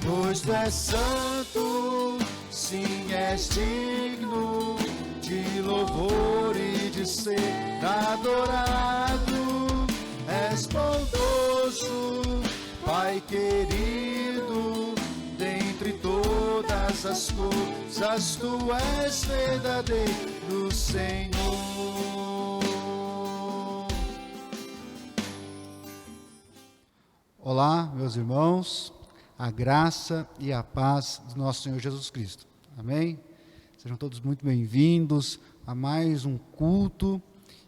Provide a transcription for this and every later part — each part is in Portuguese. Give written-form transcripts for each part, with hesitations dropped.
Pois tu és santo, sim, és digno de louvor e de ser adorado. És bondoso, Pai querido, dentre todas as coisas tu és verdadeiro, Senhor. Olá, meus irmãos, a graça e a paz do nosso Senhor Jesus Cristo. Amém? Sejam todos muito bem-vindos a mais um culto.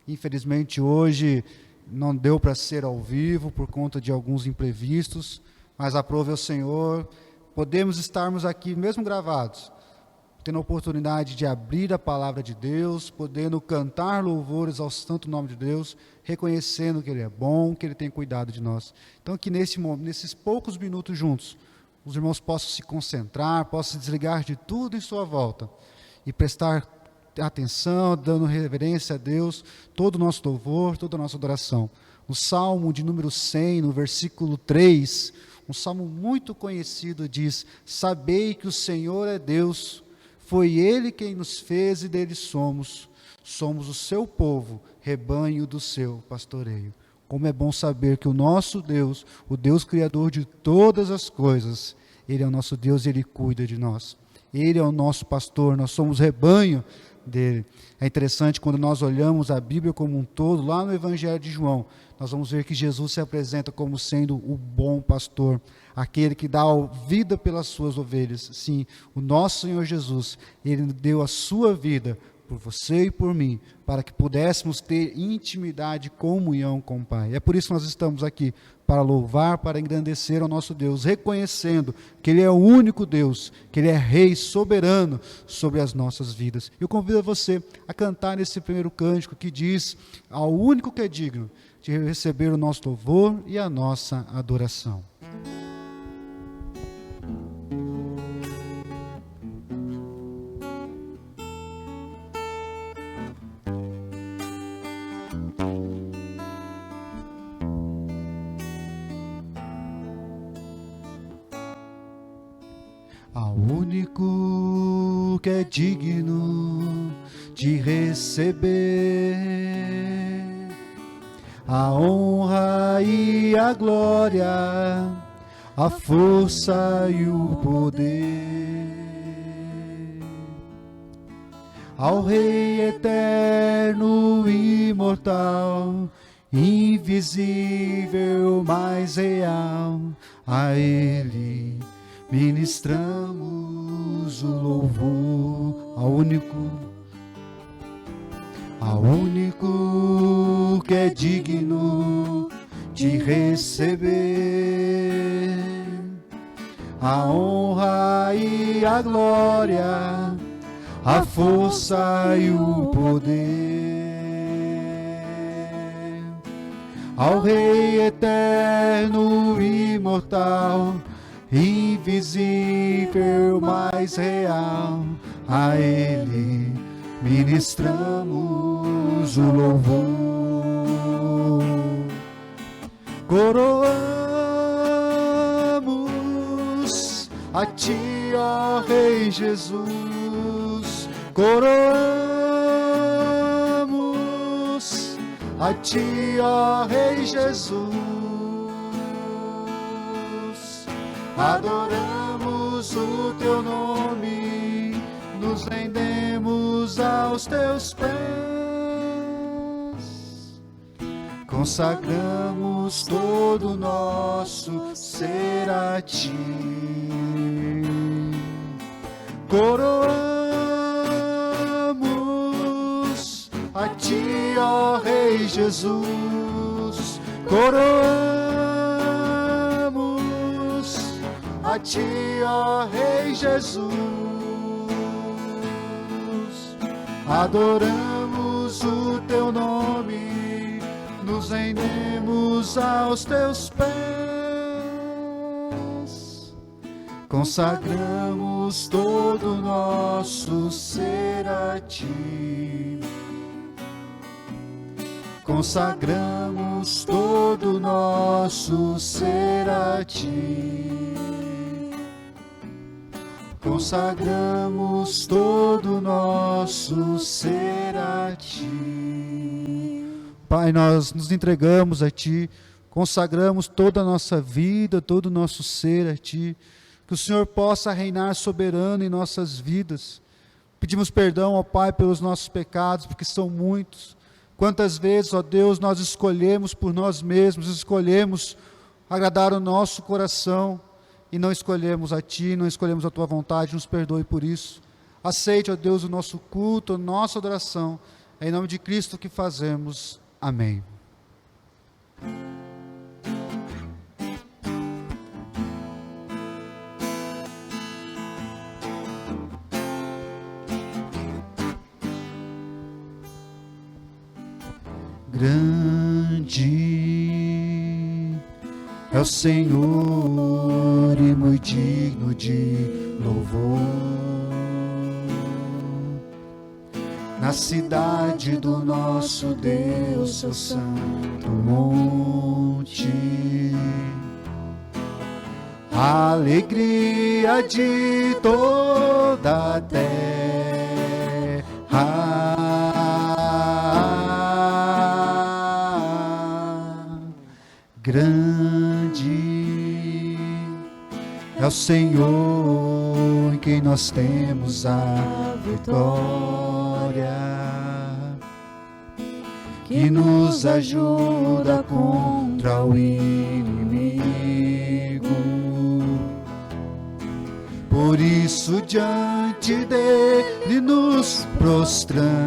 Infelizmente hoje não deu para ser ao vivo por conta de alguns imprevistos, mas aprove ao Senhor, podemos estarmos aqui mesmo gravados, tendo a oportunidade de abrir a palavra de Deus, podendo cantar louvores ao santo nome de Deus, reconhecendo que Ele é bom, que Ele tem cuidado de nós. Então que nesses poucos minutos juntos, os irmãos possam se concentrar, possam se desligar de tudo em sua volta e prestar atenção, dando reverência a Deus, todo o nosso louvor, toda a nossa adoração. O Salmo de número 100, no versículo 3, um salmo muito conhecido, diz: sabei que o Senhor é Deus, foi Ele quem nos fez e dele somos o seu povo, rebanho do seu pastoreio. Como é bom saber que o nosso Deus, o Deus Criador de todas as coisas, Ele é o nosso Deus e Ele cuida de nós. Ele é o nosso pastor, nós somos rebanho dele. É interessante quando nós olhamos a Bíblia como um todo, lá no Evangelho de João, nós vamos ver que Jesus se apresenta como sendo o bom pastor, aquele que dá vida pelas suas ovelhas. Sim, o nosso Senhor Jesus, Ele deu a sua vida por você e por mim, para que pudéssemos ter intimidade e comunhão com o Pai. É por isso que nós estamos aqui, para louvar, para engrandecer ao nosso Deus, reconhecendo que Ele é o único Deus, que Ele é Rei soberano sobre as nossas vidas. Eu convido você a cantar nesse primeiro cântico que diz: ao único que é digno de receber o nosso louvor e a nossa adoração. Ao único que é digno de receber a honra e a glória, a força e o poder, ao Rei eterno e imortal, invisível, mas real, a Ele ministramos o louvor. Ao único que é digno de receber a honra e a glória, a força e o poder, ao Rei eterno e imortal, invisível, mas real, a Ele ministramos o louvor. Coroamos a Ti, ó Rei Jesus, coroamos a Ti, ó Rei Jesus. Adoramos o Teu nome, nos rendemos aos Teus pés, consagramos todo o nosso ser a Ti. Coroamos a Ti, ó Rei Jesus, coroamos a Ti, ó Rei Jesus. Adoramos o Teu nome, nos rendemos aos Teus pés, consagramos todo o nosso ser a Ti. Consagramos todo o nosso ser a Ti. consagramos todo o nosso ser a Ti. Pai, nós nos entregamos a Ti, consagramos toda a nossa vida, todo o nosso ser a Ti, que o Senhor possa reinar soberano em nossas vidas. Pedimos perdão, ó Pai, pelos nossos pecados, porque são muitos. Quantas vezes, ó Deus, nós escolhemos por nós mesmos, escolhemos agradar o nosso coração e não escolhemos a Ti, não escolhemos a Tua vontade, nos perdoe por isso. Aceite, ó Deus, o nosso culto, a nossa adoração, é em nome de Cristo que fazemos. Amém. Grande é o Senhor e muito digno de louvor. Na cidade do nosso Deus, seu santo monte, a alegria de toda a terra. Grande é o Senhor em quem nós temos a vitória, que nos ajuda contra o inimigo. Por isso diante dele nos prostramos.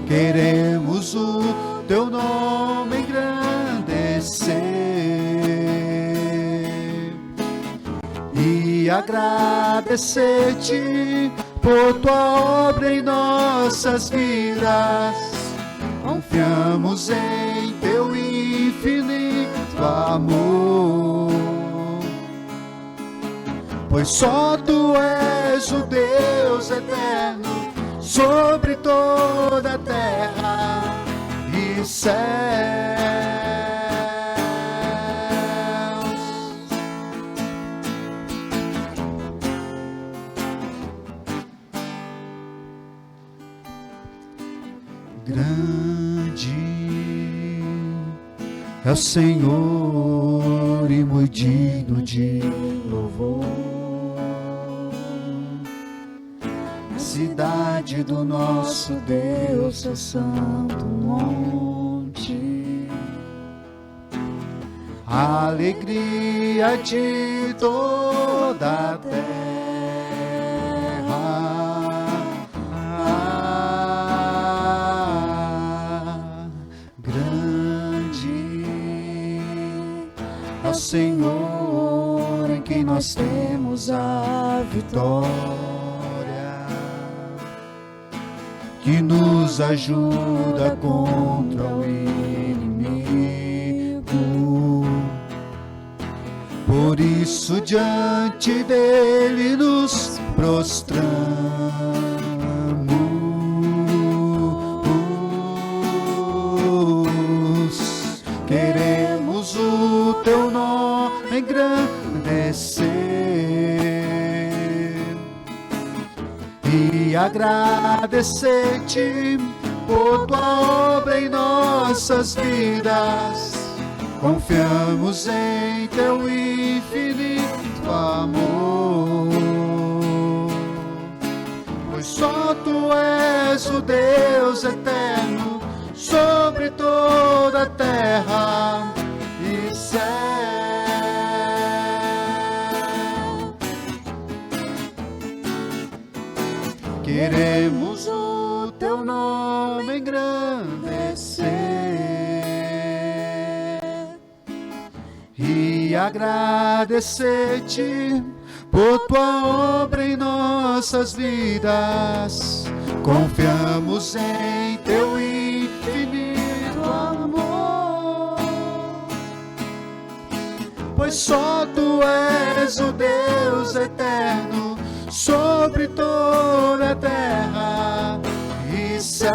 Queremos o Teu nome engrandecer e agradecer-te por Tua obra em nossas vidas. Confiamos em Teu infinito amor, pois só Tu és o Deus eterno sobre toda a terra e céus. Grande é o Senhor e muito digno de louvor. Cidade do nosso Deus, seu santo monte, a alegria de toda a terra. Grande é o Senhor em quem nós temos a vitória, que nos ajuda contra o inimigo. Por isso diante dele nos prostramos. Queremos o Teu nome engrandecer e agradecer-te por Tua obra em nossas vidas. Confiamos em Teu infinito amor, pois só Tu és o Deus eterno sobre toda a terra e céu. Queremos o Teu nome engrandecer e agradecer-te por Tua obra em nossas vidas. Confiamos em Teu infinito amor, pois só Tu és o Deus eterno sobre toda a terra e céus.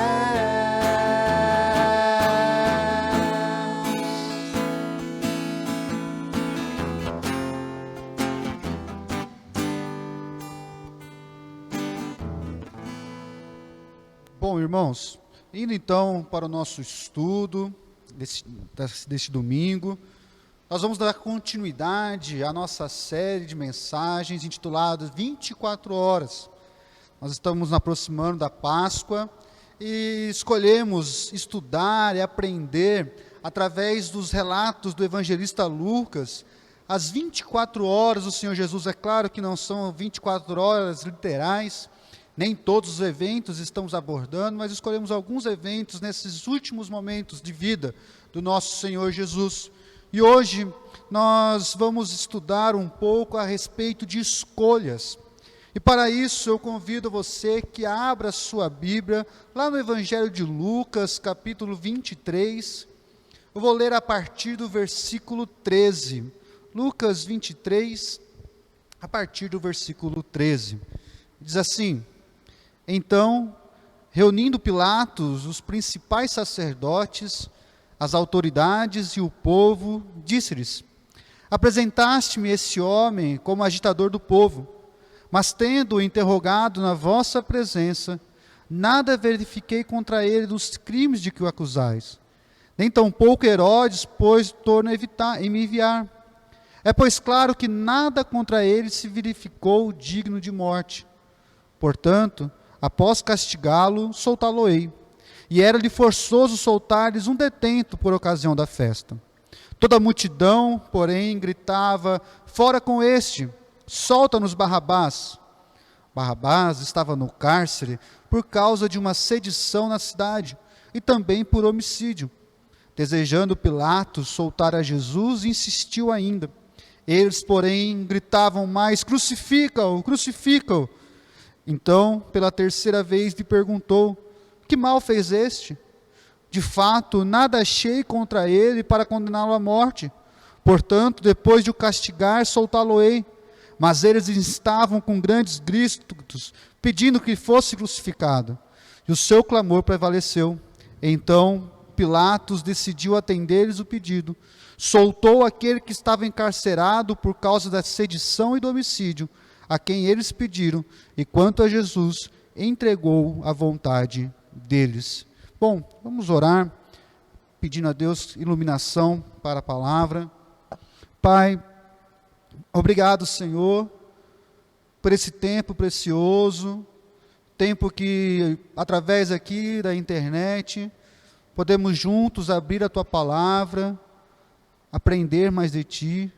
Bom, irmãos, indo então para o nosso estudo deste domingo, nós vamos dar continuidade à nossa série de mensagens intitulada 24 horas. Nós estamos nos aproximando da Páscoa e escolhemos estudar e aprender através dos relatos do evangelista Lucas, as 24 horas do Senhor Jesus. É claro que não são 24 horas literais, nem todos os eventos estamos abordando, mas escolhemos alguns eventos nesses últimos momentos de vida do nosso Senhor Jesus. E hoje nós vamos estudar um pouco a respeito de escolhas. E para isso eu convido você que abra sua Bíblia lá no Evangelho de Lucas, capítulo 23. Eu vou ler a partir do versículo 13. Lucas 23, a partir do versículo 13. Diz assim: Então, reunindo Pilatos, os principais sacerdotes, as autoridades e o povo, disse-lhes: Apresentaste-me esse homem como agitador do povo, mas tendo-o interrogado na vossa presença, nada verifiquei contra ele dos crimes de que o acusais. Nem tampouco Herodes pôs torno em me enviar. É, pois, claro que nada contra ele se verificou digno de morte. Portanto, após castigá-lo, soltá-lo-ei. E era-lhe forçoso soltar-lhes um detento por ocasião da festa. Toda a multidão, porém, gritava: Fora com este! Solta-nos Barrabás! Barrabás estava no cárcere por causa de uma sedição na cidade e também por homicídio. Desejando Pilatos soltar a Jesus, insistiu ainda. Eles, porém, gritavam mais: Crucifica-o! Crucifica-o! Então, pela terceira vez, lhe perguntou: Que mal fez este? De fato, nada achei contra ele para condená-lo à morte. Portanto, depois de o castigar, soltá-lo-ei. Mas eles estavam com grandes gritos, pedindo que fosse crucificado. E o seu clamor prevaleceu. Então, Pilatos decidiu atender-lhes o pedido. Soltou aquele que estava encarcerado por causa da sedição e do homicídio, a quem eles pediram, e quanto a Jesus, entregou à vontade deles. Bom, vamos orar, pedindo a Deus iluminação para a palavra. Pai, obrigado, Senhor, por esse tempo precioso, tempo que, através aqui da internet, podemos juntos abrir a Tua palavra, aprender mais de Ti.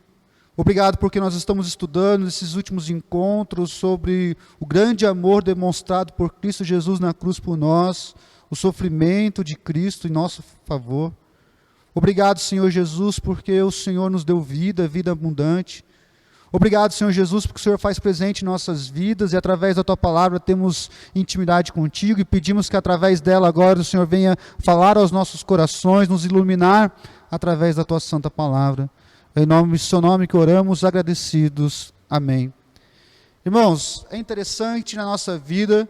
Obrigado porque nós estamos estudando nesses últimos encontros sobre o grande amor demonstrado por Cristo Jesus na cruz por nós, o sofrimento de Cristo em nosso favor. Obrigado, Senhor Jesus, porque o Senhor nos deu vida, vida abundante. Obrigado, Senhor Jesus, porque o Senhor faz presente em nossas vidas e através da Tua palavra temos intimidade contigo e pedimos que através dela agora o Senhor venha falar aos nossos corações, nos iluminar através da Tua santa palavra. Em nome do Seu nome que oramos, agradecidos. Amém. Irmãos, é interessante na nossa vida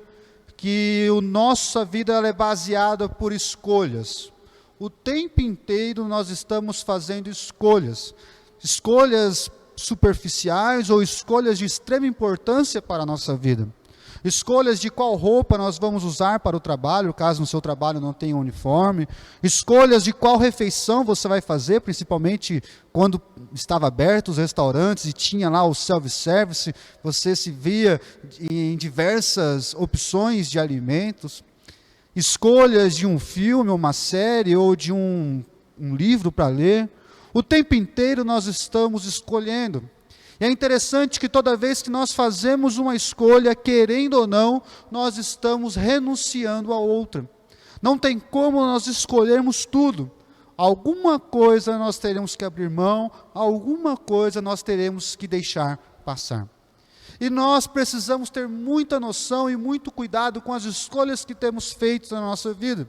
que a nossa vida ela é baseada por escolhas. O tempo inteiro nós estamos fazendo escolhas. Escolhas superficiais ou escolhas de extrema importância para a nossa vida. Escolhas de qual roupa nós vamos usar para o trabalho, caso no seu trabalho não tenha uniforme. Escolhas de qual refeição você vai fazer, principalmente quando estava aberto os restaurantes e tinha lá o self-service, você se via em diversas opções de alimentos. Escolhas de um filme, uma série ou de um livro para ler. O tempo inteiro nós estamos escolhendo. E é interessante que toda vez que nós fazemos uma escolha, querendo ou não, nós estamos renunciando a outra. Não tem como nós escolhermos tudo. Alguma coisa nós teremos que abrir mão, alguma coisa nós teremos que deixar passar. E nós precisamos ter muita noção e muito cuidado com as escolhas que temos feito na nossa vida.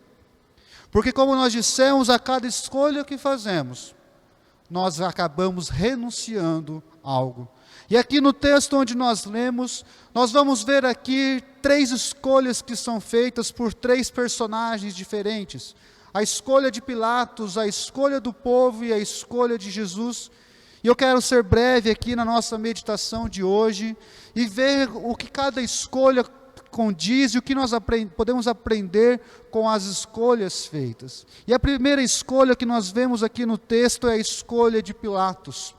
Porque como nós dissemos, a cada escolha que fazemos, nós acabamos renunciando a algo. E aqui no texto onde nós lemos, nós vamos ver aqui 3 escolhas que são feitas por 3 personagens diferentes. A escolha de Pilatos, a escolha do povo e a escolha de Jesus. E eu quero ser breve aqui na nossa meditação de hoje e ver o que cada escolha condiz e o que nós podemos aprender com as escolhas feitas. E a primeira escolha que nós vemos aqui no texto é a escolha de Pilatos.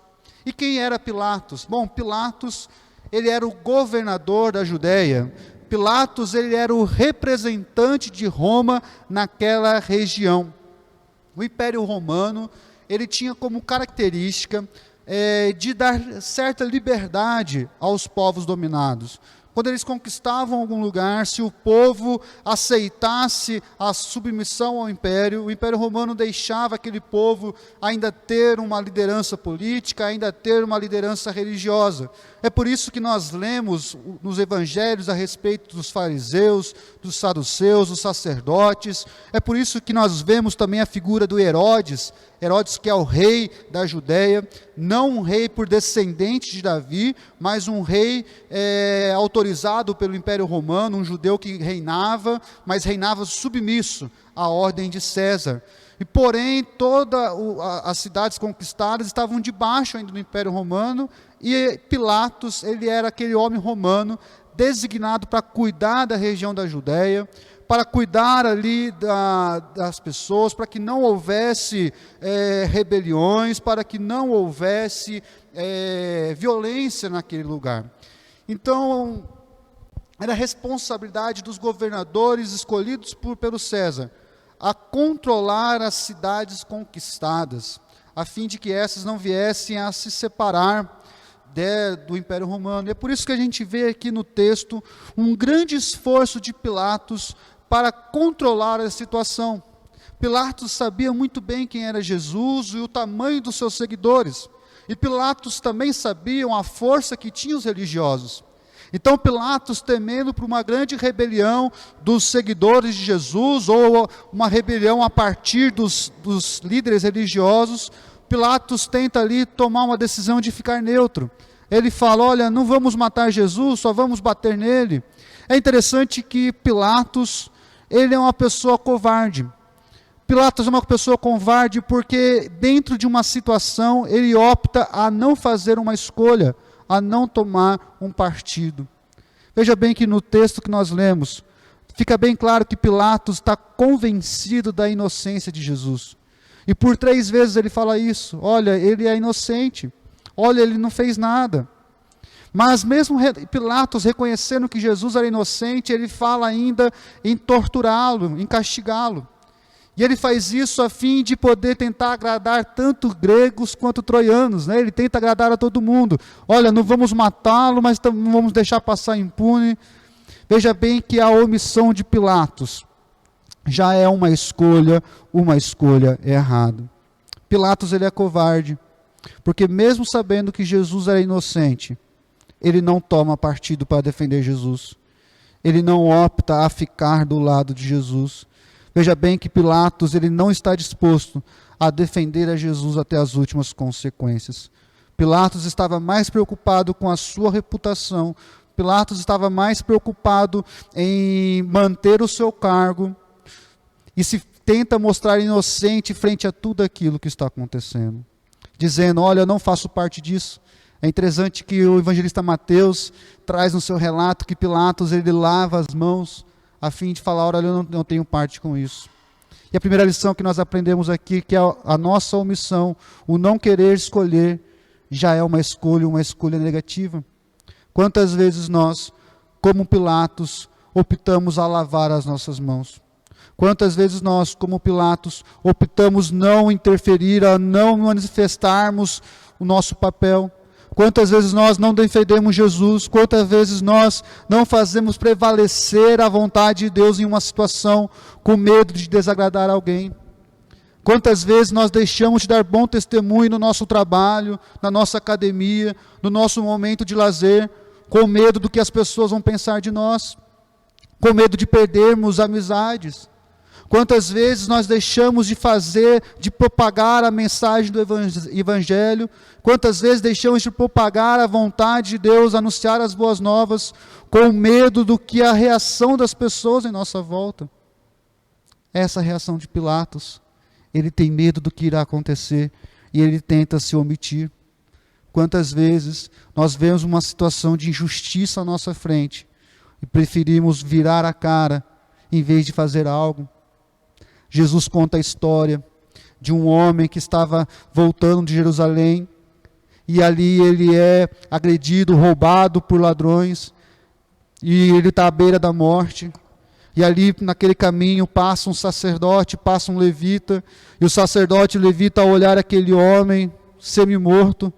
E quem era Pilatos? Bom, Pilatos, ele era o governador da Judéia. Pilatos, ele era o representante de Roma naquela região. O Império Romano, ele tinha como característica de dar certa liberdade aos povos dominados. Quando eles conquistavam algum lugar, se o povo aceitasse a submissão ao império, o Império Romano deixava aquele povo ainda ter uma liderança política, ainda ter uma liderança religiosa. É por isso que nós lemos nos evangelhos a respeito dos fariseus, dos saduceus, dos sacerdotes. É por isso que nós vemos também a figura do Herodes, que é o rei da Judéia, não um rei por descendente de Davi, mas um rei autorizado pelo Império Romano, um judeu que reinava, mas reinava submisso à ordem de César. E porém, todas as cidades conquistadas estavam debaixo ainda do Império Romano, e Pilatos, ele era aquele homem romano designado para cuidar da região da Judéia, para cuidar ali das pessoas, para que não houvesse rebeliões, para que não houvesse violência naquele lugar. Então, era responsabilidade dos governadores escolhidos pelo César a controlar as cidades conquistadas, a fim de que essas não viessem a se separar do Império Romano. E é por isso que a gente vê aqui no texto um grande esforço de Pilatos para controlar a situação. Pilatos sabia muito bem quem era Jesus e o tamanho dos seus seguidores. E Pilatos também sabia a força que tinham os religiosos. Então Pilatos, temendo por uma grande rebelião dos seguidores de Jesus, ou uma rebelião a partir dos líderes religiosos, Pilatos tenta ali tomar uma decisão de ficar neutro. Ele fala, olha, não vamos matar Jesus, só vamos bater nele. É interessante que Pilatos, ele é uma pessoa covarde. Pilatos é uma pessoa covarde porque dentro de uma situação ele opta a não fazer uma escolha, a não tomar um partido. Veja bem que no texto que nós lemos, fica bem claro que Pilatos está convencido da inocência de Jesus. E por 3 vezes ele fala isso, olha, ele é inocente, olha, ele não fez nada. Mas mesmo Pilatos reconhecendo que Jesus era inocente, ele fala ainda em torturá-lo, em castigá-lo. E ele faz isso a fim de poder tentar agradar tanto gregos quanto troianos, né? Ele tenta agradar a todo mundo. Olha, não vamos matá-lo, mas não vamos deixar passar impune. Veja bem que a omissão de Pilatos já é uma escolha errada. Pilatos, ele é covarde, porque mesmo sabendo que Jesus era inocente, ele não toma partido para defender Jesus. Ele não opta a ficar do lado de Jesus. Veja bem que Pilatos, ele não está disposto a defender a Jesus até as últimas consequências. Pilatos estava mais preocupado com a sua reputação. Pilatos estava mais preocupado em manter o seu cargo e se tenta mostrar inocente frente a tudo aquilo que está acontecendo. Dizendo, olha, eu não faço parte disso. É interessante que o evangelista Mateus traz no seu relato que Pilatos, ele lava as mãos a fim de falar, olha, eu não tenho parte com isso. E a primeira lição que nós aprendemos aqui, que é a nossa omissão, o não querer escolher, já é uma escolha negativa. Quantas vezes nós, como Pilatos, optamos a lavar as nossas mãos? Quantas vezes nós, como Pilatos, optamos não interferir, a não manifestarmos o nosso papel? Quantas vezes nós não defendemos Jesus? Quantas vezes nós não fazemos prevalecer a vontade de Deus em uma situação com medo de desagradar alguém? Quantas vezes nós deixamos de dar bom testemunho no nosso trabalho, na nossa academia, no nosso momento de lazer, com medo do que as pessoas vão pensar de nós? Com medo de perdermos amizades? Quantas vezes nós deixamos de propagar a mensagem do Evangelho? Quantas vezes deixamos de propagar a vontade de Deus, anunciar as boas novas, com medo do que a reação das pessoas em nossa volta? Essa reação de Pilatos, ele tem medo do que irá acontecer e ele tenta se omitir. Quantas vezes nós vemos uma situação de injustiça à nossa frente e preferimos virar a cara em vez de fazer algo. Jesus conta a história de um homem que estava voltando de Jerusalém, e ali ele é agredido, roubado por ladrões, e ele está à beira da morte. E ali naquele caminho passa um sacerdote, passa um levita, e o sacerdote e o levita, ao olhar aquele homem semi-morto,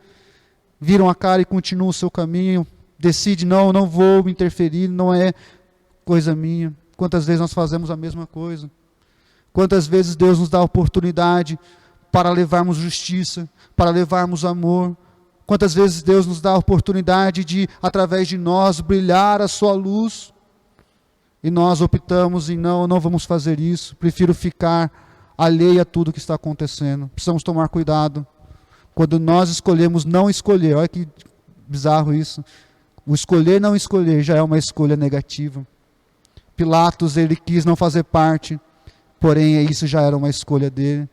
viram a cara e continuam o seu caminho, decide, não vou me interferir, não é coisa minha. Quantas vezes nós fazemos a mesma coisa? Quantas vezes Deus nos dá a oportunidade para levarmos justiça, para levarmos amor? Quantas vezes Deus nos dá a oportunidade de, através de nós, brilhar a sua luz? E nós optamos em não vamos fazer isso, prefiro ficar alheio a tudo que está acontecendo. Precisamos tomar cuidado. Quando nós escolhemos não escolher, olha que bizarro isso. O escolher não escolher já é uma escolha negativa. Pilatos, ele quis não fazer parte, porém isso já era uma escolha dele.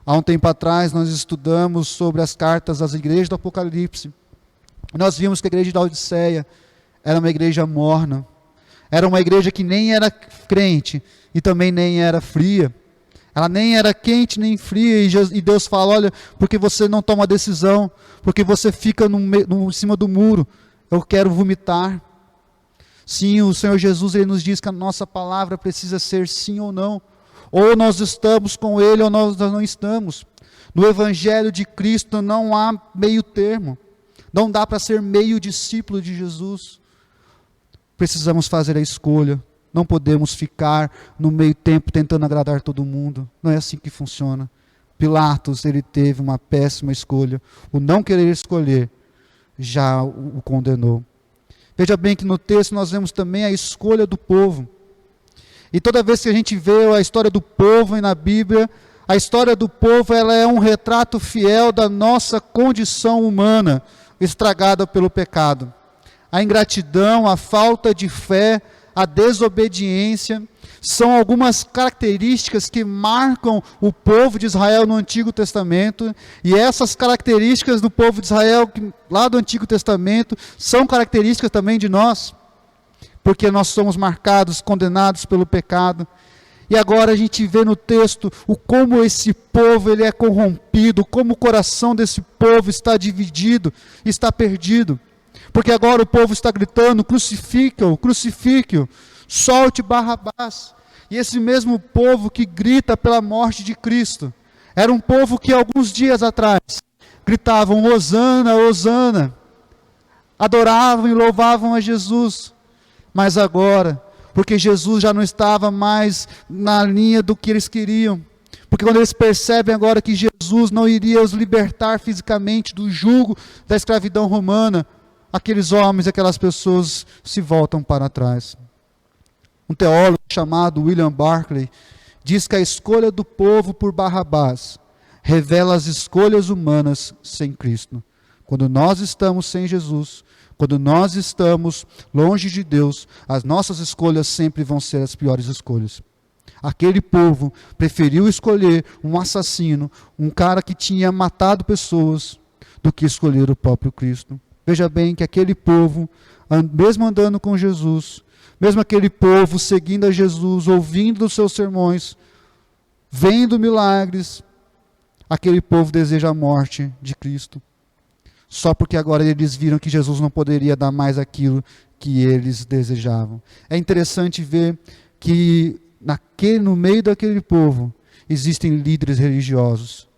Há um tempo atrás nós estudamos sobre as cartas das igrejas do Apocalipse. Nós vimos que a igreja da Odisseia era uma igreja morna. Era uma igreja que nem era crente e também nem era fria. Ela nem era quente nem fria, e Deus fala, olha, porque você não toma decisão, porque você fica em cima do muro, eu quero vomitar. Sim, o Senhor Jesus, ele nos diz que a nossa palavra precisa ser sim ou não. Ou nós estamos com Ele, ou nós não estamos. No Evangelho de Cristo não há meio termo. Não dá para ser meio discípulo de Jesus. Precisamos fazer a escolha. Não podemos ficar no meio tempo tentando agradar todo mundo. Não é assim que funciona. Pilatos, ele teve uma péssima escolha. O não querer escolher já o condenou. Veja bem que no texto nós vemos também a escolha do povo. E toda vez que a gente vê a história do povo na Bíblia, a história do povo, ela é um retrato fiel da nossa condição humana, estragada pelo pecado. A ingratidão, a falta de fé, a desobediência, são algumas características que marcam o povo de Israel no Antigo Testamento, e essas características do povo de Israel, lá do Antigo Testamento, são características também de nós, porque nós somos marcados, condenados pelo pecado. E agora a gente vê no texto como esse povo ele é corrompido, como o coração desse povo está dividido, está perdido. Porque agora o povo está gritando, crucifique-o, crucifique-o, solte Barrabás. E esse mesmo povo que grita pela morte de Cristo, era um povo que alguns dias atrás gritavam, Hosana, Hosana, adoravam e louvavam a Jesus. Mas agora, porque Jesus já não estava mais na linha do que eles queriam, porque quando eles percebem agora que Jesus não iria os libertar fisicamente do jugo da escravidão romana, aqueles homens, aquelas pessoas se voltam para trás. Um teólogo chamado William Barclay diz que a escolha do povo por Barrabás revela as escolhas humanas sem Cristo. Quando nós estamos sem Jesus, quando nós estamos longe de Deus, as nossas escolhas sempre vão ser as piores escolhas. Aquele povo preferiu escolher um assassino, um cara que tinha matado pessoas, do que escolher o próprio Cristo. Veja bem que aquele povo, mesmo andando com Jesus, mesmo aquele povo seguindo a Jesus, ouvindo os seus sermões, vendo milagres, aquele povo deseja a morte de Cristo. Só porque agora eles viram que Jesus não poderia dar mais aquilo que eles desejavam. É interessante ver que no meio daquele povo existem líderes religiosos.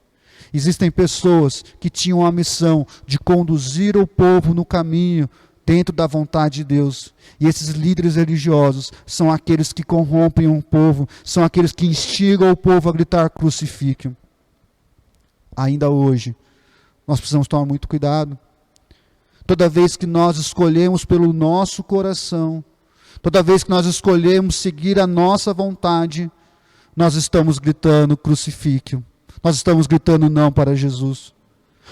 Existem pessoas que tinham a missão de conduzir o povo no caminho dentro da vontade de Deus. E esses líderes religiosos são aqueles que corrompem o povo, são aqueles que instigam o povo a gritar crucifique-o. Ainda hoje, nós precisamos tomar muito cuidado. Toda vez que nós escolhemos pelo nosso coração, toda vez que nós escolhemos seguir a nossa vontade, nós estamos gritando crucifique-o. Nós estamos gritando não para Jesus.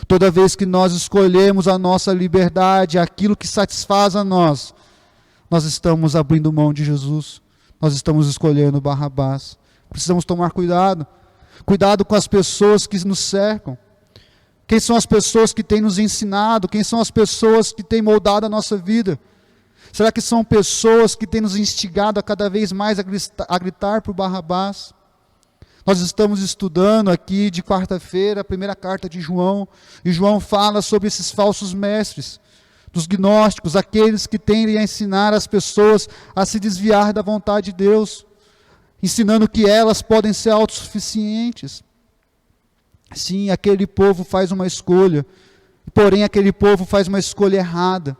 Toda vez que nós escolhemos a nossa liberdade, aquilo que satisfaz a nós, nós estamos abrindo mão de Jesus. Nós estamos escolhendo Barrabás. Precisamos tomar cuidado. Cuidado com as pessoas que nos cercam. Quem são as pessoas que têm nos ensinado? Quem são as pessoas que têm moldado a nossa vida? Será que são pessoas que têm nos instigado a cada vez mais a gritar por Barrabás? Nós estamos estudando aqui de quarta-feira a primeira carta de João, e João fala sobre esses falsos mestres, dos gnósticos, aqueles que tendem a ensinar as pessoas a se desviar da vontade de Deus, ensinando que elas podem ser autossuficientes. Sim, aquele povo faz uma escolha, porém aquele povo faz uma escolha errada.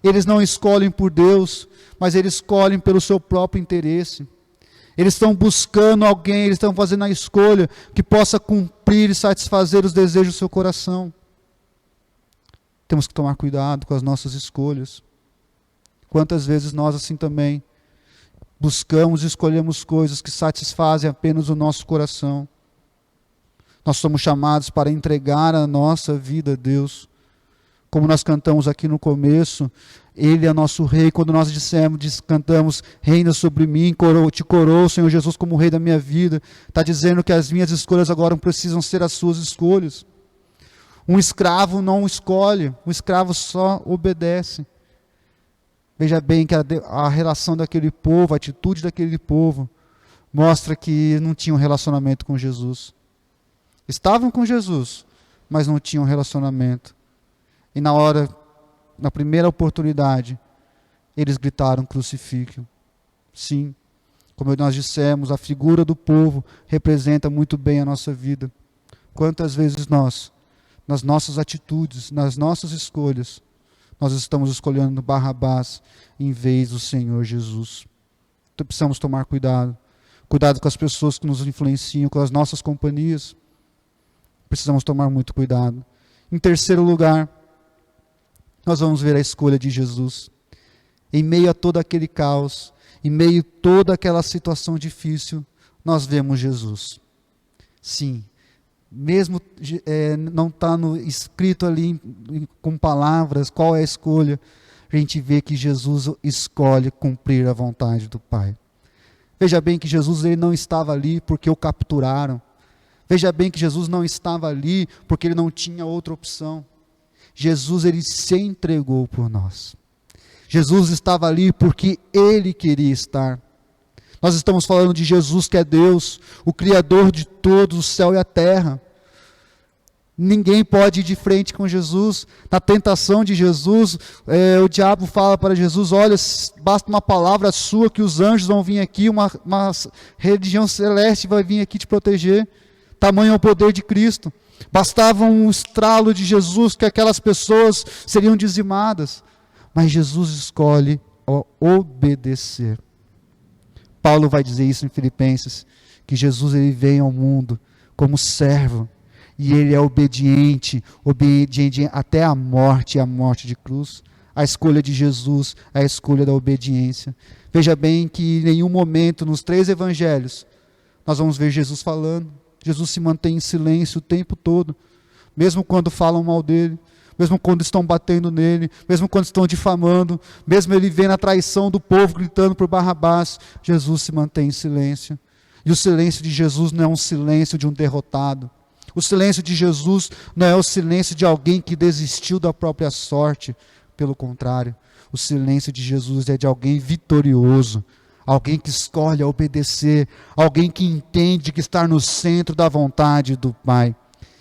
Eles não escolhem por Deus, mas eles escolhem pelo seu próprio interesse. Eles estão buscando alguém, eles estão fazendo a escolha que possa cumprir e satisfazer os desejos do seu coração. Temos que tomar cuidado com as nossas escolhas. Quantas vezes nós assim também buscamos e escolhemos coisas que satisfazem apenas o nosso coração. Nós somos chamados para entregar a nossa vida a Deus. Como nós cantamos aqui no começo, Ele é nosso Rei. Quando nós cantamos, reina sobre mim, te coroou, Senhor Jesus, como Rei da minha vida. Está dizendo que as minhas escolhas agora precisam ser as suas escolhas. Um escravo não escolhe, um escravo só obedece. Veja bem que a relação daquele povo, a atitude daquele povo, mostra que não tinham relacionamento com Jesus. Estavam com Jesus, mas não tinham relacionamento. E na primeira oportunidade, eles gritaram crucifique-o. Sim, como nós dissemos, a figura do povo representa muito bem a nossa vida. Quantas vezes nós, nas nossas atitudes, nas nossas escolhas, nós estamos escolhendo Barrabás em vez do Senhor Jesus. Então precisamos tomar cuidado. Cuidado com as pessoas que nos influenciam, com as nossas companhias. Precisamos tomar muito cuidado. Em terceiro lugar, nós vamos ver a escolha de Jesus. Em meio a todo aquele caos, em meio a toda aquela situação difícil, nós vemos Jesus. Sim, mesmo não está escrito ali com palavras qual é a escolha, a gente vê que Jesus escolhe cumprir a vontade do Pai. Veja bem que Jesus ele não estava ali porque o capturaram. Veja bem que Jesus não estava ali porque ele não tinha outra opção. Jesus ele se entregou por nós. Jesus estava ali porque ele queria estar. Nós estamos falando de Jesus que é Deus, o Criador de todos, o céu e a terra. Ninguém pode ir de frente com Jesus. Na tentação de Jesus, o diabo fala para Jesus, olha, basta uma palavra sua que os anjos vão vir aqui, uma religião celeste vai vir aqui te proteger. Tamanho é o poder de Cristo. Bastava um estralo de Jesus que aquelas pessoas seriam dizimadas. Mas Jesus escolhe obedecer. Paulo vai dizer isso em Filipenses, que Jesus ele vem ao mundo como servo. E ele é obediente até a morte de cruz. A escolha de Jesus é a escolha da obediência. Veja bem que em nenhum momento nos 3 evangelhos nós vamos ver Jesus falando. Jesus se mantém em silêncio o tempo todo, mesmo quando falam mal dele, mesmo quando estão batendo nele, mesmo quando estão difamando, mesmo ele vendo a traição do povo gritando por Barrabás, Jesus se mantém em silêncio. E o silêncio de Jesus não é um silêncio de um derrotado. O silêncio de Jesus não é o silêncio de alguém que desistiu da própria sorte. Pelo contrário, o silêncio de Jesus é de alguém vitorioso. Alguém que escolhe obedecer, alguém que entende que está no centro da vontade do Pai.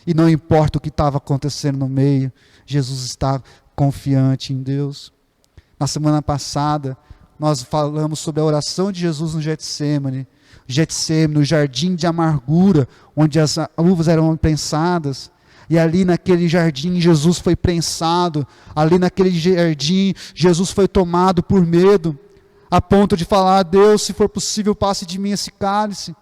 E não importa o que estava acontecendo no meio, Jesus está confiante em Deus. Na semana passada, nós falamos sobre a oração de Jesus no Getsêmani, o jardim de amargura, onde as uvas eram prensadas. E ali naquele jardim Jesus foi prensado, ali naquele jardim Jesus foi tomado por medo, a ponto de falar, Deus, se for possível, passe de mim esse cálice.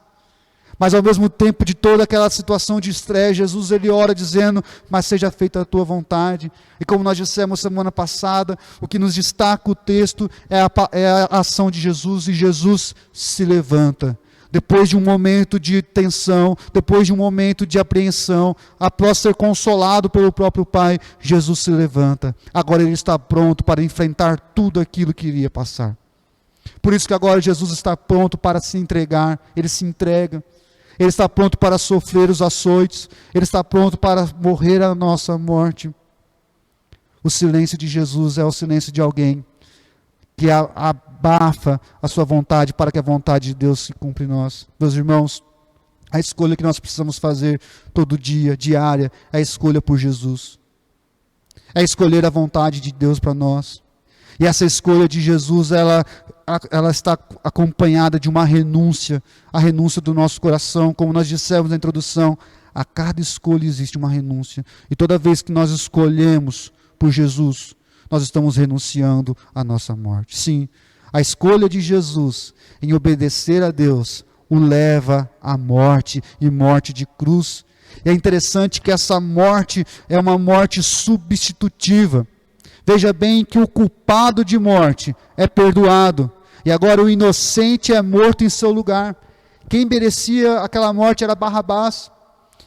Mas ao mesmo tempo de toda aquela situação de estresse, Jesus ele ora dizendo, mas seja feita a tua vontade. E como nós dissemos semana passada, o que nos destaca o texto é a ação de Jesus, e Jesus se levanta. Depois de um momento de tensão, depois de um momento de apreensão, após ser consolado pelo próprio Pai, Jesus se levanta. Agora ele está pronto para enfrentar tudo aquilo que iria passar. Por isso que agora Jesus está pronto para se entregar, ele se entrega. Ele está pronto para sofrer os açoites, ele está pronto para morrer a nossa morte. O silêncio de Jesus é o silêncio de alguém que abafa a sua vontade para que a vontade de Deus se cumpra em nós. Meus irmãos, a escolha que nós precisamos fazer todo dia, diária, é a escolha por Jesus. É escolher a vontade de Deus para nós. E essa escolha de Jesus, ela está acompanhada de uma renúncia, a renúncia do nosso coração, como nós dissemos na introdução, a cada escolha existe uma renúncia. E toda vez que nós escolhemos por Jesus, nós estamos renunciando à nossa morte. Sim, a escolha de Jesus em obedecer a Deus o leva à morte, e morte de cruz. E é interessante que essa morte é uma morte substitutiva. Veja bem que o culpado de morte é perdoado, e agora o inocente é morto em seu lugar. Quem merecia aquela morte era Barrabás.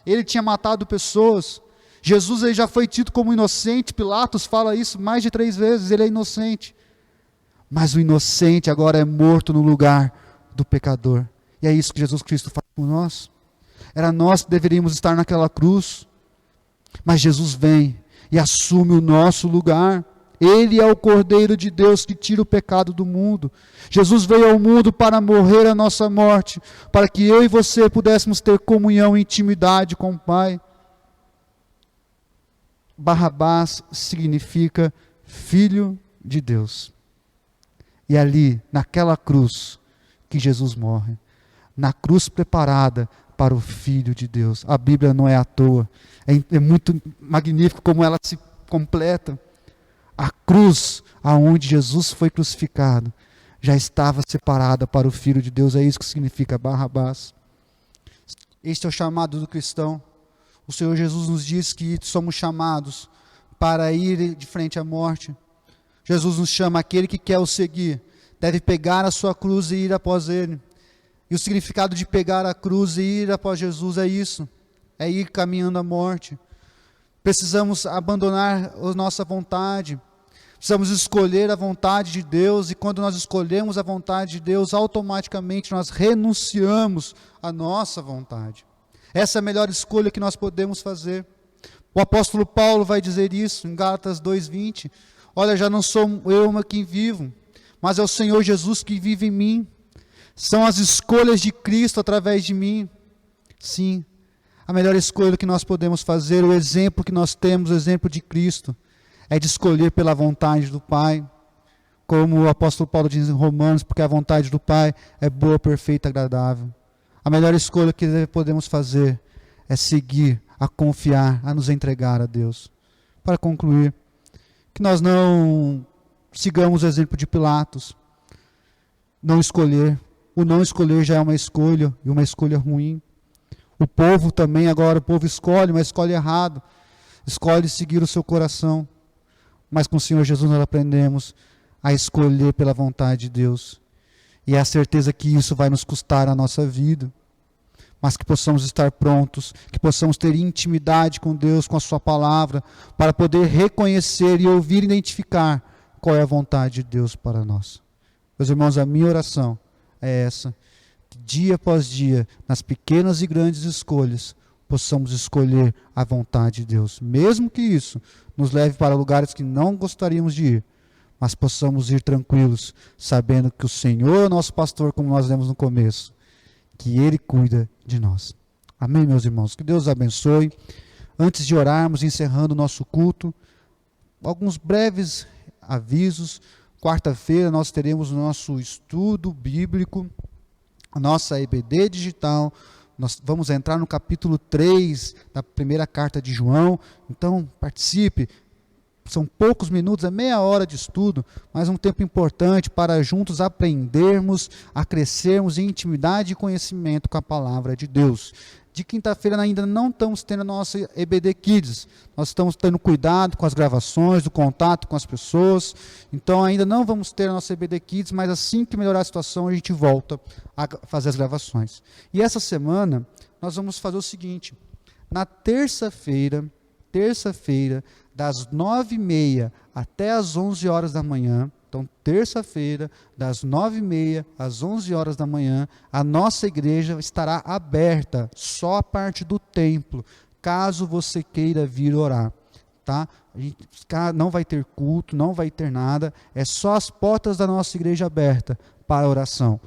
Ele tinha matado pessoas. Jesus ele já foi tido como inocente. Pilatos fala isso mais de 3 vezes, ele é inocente. Mas o inocente agora é morto no lugar do pecador. E é isso que Jesus Cristo faz por nós. Era nós que deveríamos estar naquela cruz. Mas Jesus vem e assume o nosso lugar. Ele é o Cordeiro de Deus que tira o pecado do mundo. Jesus veio ao mundo para morrer a nossa morte, para que eu e você pudéssemos ter comunhão e intimidade com o Pai. Barrabás significa filho de Deus. E ali, naquela cruz, que Jesus morre. Na cruz preparada para o Filho de Deus. A Bíblia não é à toa. É muito magnífico como ela se completa. A cruz aonde Jesus foi crucificado já estava separada para o Filho de Deus. É isso que significa Barrabás. Este é o chamado do cristão. O Senhor Jesus nos diz que somos chamados para ir de frente à morte. Jesus nos chama, aquele que quer o seguir deve pegar a sua cruz e ir após ele. E o significado de pegar a cruz e ir após Jesus é isso, é ir caminhando à morte. Precisamos abandonar a nossa vontade, precisamos escolher a vontade de Deus, e quando nós escolhemos a vontade de Deus, automaticamente nós renunciamos à nossa vontade. Essa é a melhor escolha que nós podemos fazer. O apóstolo Paulo vai dizer isso em Gálatas 2:20. Olha, já não sou eu quem vivo, mas é o Senhor Jesus que vive em mim. São as escolhas de Cristo através de mim. Sim, a melhor escolha que nós podemos fazer, o exemplo que nós temos, o exemplo de Cristo, é de escolher pela vontade do Pai. Como o apóstolo Paulo diz em Romanos, porque a vontade do Pai é boa, perfeita e agradável. A melhor escolha que podemos fazer é seguir, a confiar, a nos entregar a Deus. Para concluir, que nós não sigamos o exemplo de Pilatos, não escolher. O não escolher já é uma escolha, e uma escolha ruim. O povo também agora, o povo escolhe, mas escolhe errado. Escolhe seguir o seu coração. Mas com o Senhor Jesus nós aprendemos a escolher pela vontade de Deus. E é a certeza que isso vai nos custar a nossa vida. Mas que possamos estar prontos, que possamos ter intimidade com Deus, com a sua palavra, para poder reconhecer e ouvir e identificar qual é a vontade de Deus para nós. Meus irmãos, a minha oração é essa, que dia após dia, nas pequenas e grandes escolhas, possamos escolher a vontade de Deus, mesmo que isso nos leve para lugares que não gostaríamos de ir, mas possamos ir tranquilos, sabendo que o Senhor é o nosso pastor, como nós lemos no começo, que Ele cuida de nós. Amém, meus irmãos? Que Deus abençoe. Antes de orarmos, encerrando o nosso culto, alguns breves avisos. Quarta-feira nós teremos o nosso estudo bíblico, a nossa EBD digital. Nós vamos entrar no capítulo 3 da primeira carta de João. Então, participe. São poucos minutos, é meia hora de estudo, mas um tempo importante para juntos aprendermos, a crescermos em intimidade e conhecimento com a palavra de Deus. De quinta-feira ainda não estamos tendo a nossa EBD Kids, nós estamos tendo cuidado com as gravações, do contato com as pessoas, então ainda não vamos ter a nossa EBD Kids, mas assim que melhorar a situação a gente volta a fazer as gravações. E essa semana nós vamos fazer o seguinte, na terça-feira, das 9h30 até as 11 horas da manhã, então terça-feira, das 9h30 às 11 horas da manhã, a nossa igreja estará aberta, só a parte do templo, caso você queira vir orar. tá? A gente não vai ter culto, não vai ter nada, é só as portas da nossa igreja aberta para a oração.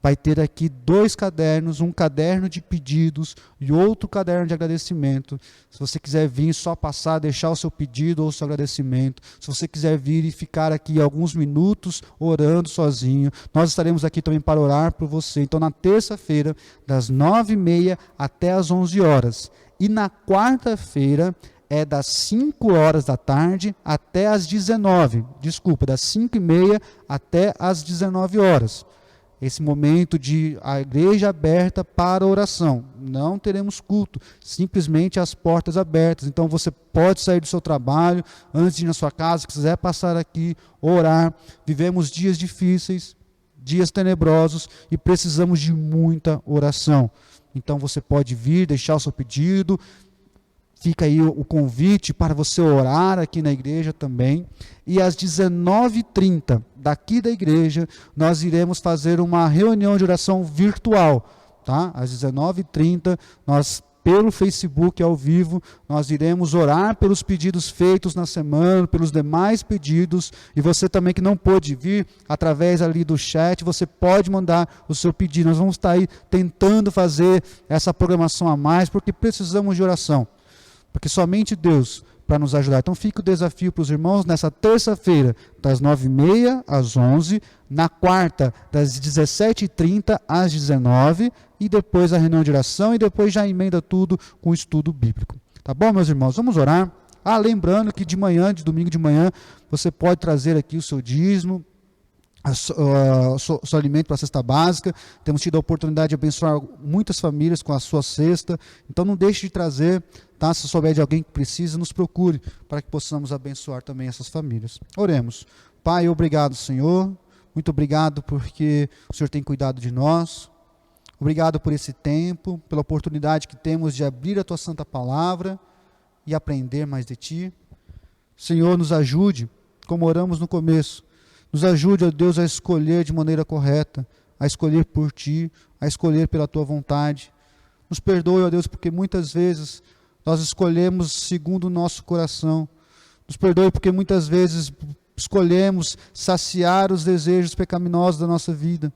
Vai ter aqui 2 cadernos, um caderno de pedidos e outro caderno de agradecimento. Se você quiser vir, só passar, deixar o seu pedido ou o seu agradecimento. Se você quiser vir e ficar aqui alguns minutos orando sozinho, nós estaremos aqui também para orar por você. Então, na terça-feira, das 9h30 até as 11 horas. E na quarta-feira, é das 5 horas da tarde até as 19. Desculpa, das 5h30 até as 19 horas. Esse momento de a igreja aberta para oração. Não teremos culto, simplesmente as portas abertas. Então você pode sair do seu trabalho, antes de ir na sua casa, se quiser passar aqui, orar. Vivemos dias difíceis, dias tenebrosos e precisamos de muita oração. Então você pode vir, deixar o seu pedido. Fica aí o convite para você orar aqui na igreja também. E às 19h30, daqui da igreja, nós iremos fazer uma reunião de oração virtual. Tá? Às 19h30, nós, pelo Facebook ao vivo, nós iremos orar pelos pedidos feitos na semana, pelos demais pedidos. E você também que não pôde vir, através ali do chat, você pode mandar o seu pedido. Nós vamos estar aí tentando fazer essa programação a mais, porque precisamos de oração. Porque somente Deus para nos ajudar. Então fica o desafio para os irmãos nessa terça-feira, das 9h30 às 11h, na quarta, das 17h30 às 19h, e depois a reunião de oração, e depois já emenda tudo com o estudo bíblico. Tá bom, meus irmãos? Vamos orar. Lembrando que de manhã, de domingo de manhã, você pode trazer aqui o seu dízimo, o seu alimento para a cesta básica. Temos tido a oportunidade de abençoar muitas famílias com a sua cesta. Então não deixe de trazer, tá? Se souber de alguém que precisa, nos procure para que possamos abençoar também essas famílias. Oremos. Pai, obrigado, Senhor. Muito obrigado porque o Senhor tem cuidado de nós. Obrigado por esse tempo, pela oportunidade que temos de abrir a Tua Santa Palavra e aprender mais de Ti. Senhor, nos ajude, como oramos no começo. Nos ajude, ó Deus, a escolher de maneira correta, a escolher por Ti, a escolher pela Tua vontade. Nos perdoe, ó Deus, porque muitas vezes nós escolhemos segundo o nosso coração. Nos perdoe porque muitas vezes escolhemos saciar os desejos pecaminosos da nossa vida.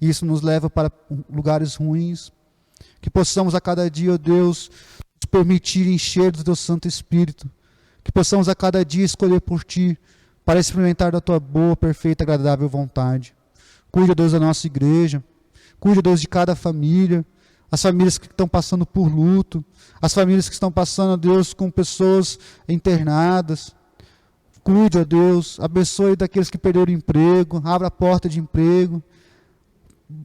E isso nos leva para lugares ruins. Que possamos a cada dia, ó Deus, nos permitir encher do Teu Santo Espírito. Que possamos a cada dia escolher por Ti, para experimentar da Tua boa, perfeita, agradável vontade. Cuide, ó Deus, da nossa igreja. Cuide, ó Deus, de cada família. As famílias que estão passando por luto. As famílias que estão passando, ó Deus, com pessoas internadas. Cuide, ó Deus. Abençoe daqueles que perderam o emprego. Abra a porta de emprego.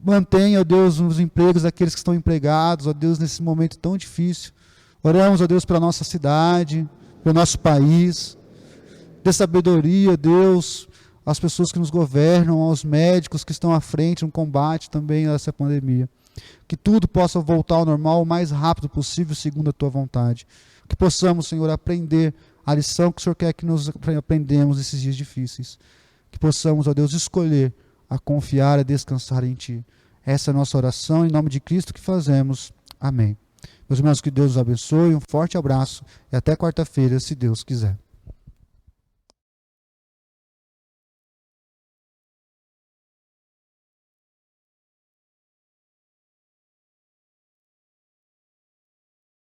Mantenha, ó Deus, os empregos daqueles que estão empregados, ó Deus, nesse momento tão difícil. Oramos, ó Deus, pela nossa cidade, pelo nosso país. Dê sabedoria, Deus, às pessoas que nos governam, aos médicos que estão à frente no combate também a essa pandemia. Que tudo possa voltar ao normal o mais rápido possível, segundo a Tua vontade. Que possamos, Senhor, aprender a lição que o Senhor quer que nós aprendamos nesses dias difíceis. Que possamos, ó Deus, escolher a confiar e descansar em Ti. Essa é a nossa oração, em nome de Cristo que fazemos. Amém. Meus irmãos, que Deus os abençoe, um forte abraço e até quarta-feira, se Deus quiser.